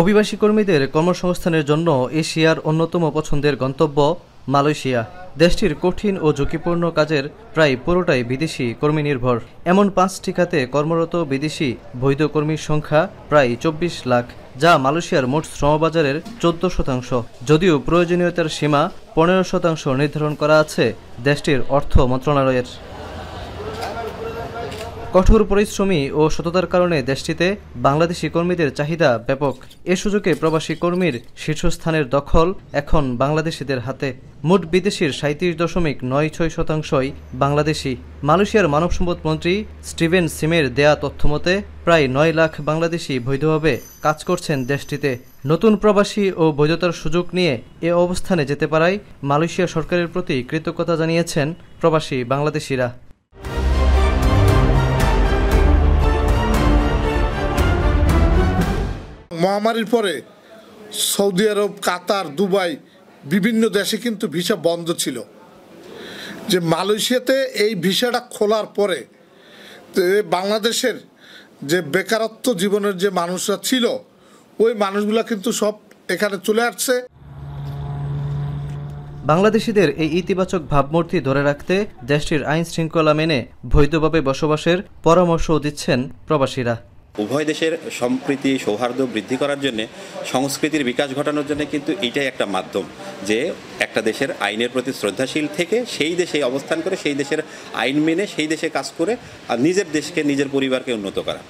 অভিবাসী কর্মীদের কর্মসংস্থানের জন্য এশিয়ার অন্যতম পছন্দের গন্তব্য মালয়েশিয়া। দেশটির কঠিন ও ঝুঁকিপূর্ণ কাজের প্রায় পুরোটাই বিদেশি কর্মী নির্ভর। এমন ৫টি খাতে কর্মরত বিদেশি বৈধ কর্মীর সংখ্যা প্রায় ২৪ লাখ, যা মালয়েশিয়ার মোট শ্রমবাজারের ১৪%। যদিও প্রয়োজনীয়তার সীমা ১৫% নির্ধারণ করা আছে দেশটির অর্থ মন্ত্রণালয়ের। কঠোর পরিশ্রমী ও সততার কারণে দেশটিতে বাংলাদেশি কর্মীদের চাহিদা ব্যাপক। এ সুযোগে প্রবাসী কর্মীর শীর্ষস্থানের দখল এখন বাংলাদেশিদের হাতে। মোট বিদেশির ৩৭.৯৬%ই বাংলাদেশি। মালয়েশিয়ার মানব সম্পদ মন্ত্রী স্টিভেন সিমের দেয়া তথ্যমতে প্রায় ৯ লাখ বাংলাদেশি বৈধভাবে কাজ করছেন দেশটিতে। নতুন প্রবাসী ও বৈধতার সুযোগ নিয়ে এ অবস্থানে যেতে পারায় মালয়েশিয়া সরকারের প্রতি কৃতজ্ঞতা জানিয়েছেন প্রবাসী বাংলাদেশিরা। মহামারীর পরে সৌদি আরব, কাতার, দুবাই বিভিন্ন দেশে কিন্তু ভিসা বন্ধ ছিল। যে মালয়েশিয়াতে এই ভিসাটা খোলার পরে বাংলাদেশের যে বেকারত্ব জীবনের যে মানুষরা ছিল, ওই মানুষগুলা কিন্তু সব এখানে চলে আসছে। বাংলাদেশিদের এই ইতিবাচক ভাবমূর্তি ধরে রাখতে দেশটির আইন শৃঙ্খলা মেনে বৈধভাবে বসবাসের পরামর্শও দিচ্ছেন প্রবাসীরা। উভয় দেশের সম্প্রীতি সৌহার্দ্য বৃদ্ধি করার জন্য, সংস্কৃতির বিকাশ ঘটানোর জন্য কিন্তু এইটাই একটা মাধ্যম, যে একটা দেশের আইনের প্রতি শ্রদ্ধাশীল থেকে সেই দেশে অবস্থান করে সেই দেশের আইন মেনে সেই দেশে কাজ করে আর নিজের দেশকে, নিজের পরিবারকে উন্নত করা।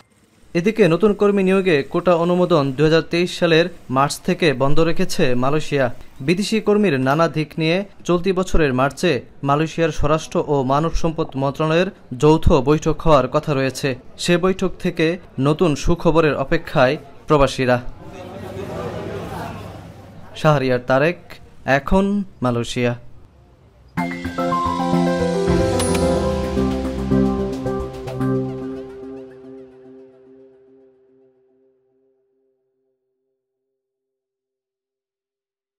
এদিকে নতুন কর্মী নিয়োগে কোটা অনুমোদন ২০২৩ সালের মার্চ থেকে বন্ধ রেখেছে মালয়েশিয়া। বিদেশি কর্মীর নানা দিক নিয়ে চলতি বছরের মার্চে মালয়েশিয়ার স্বরাষ্ট্র ও মানব সম্পদ মন্ত্রণালয়ের যৌথ বৈঠক হওয়ার কথা রয়েছে। সে বৈঠক থেকে নতুন সুখবরের অপেক্ষায় প্রবাসীরা। শাহরিয়ার তারেক, এখন মালয়েশিয়া।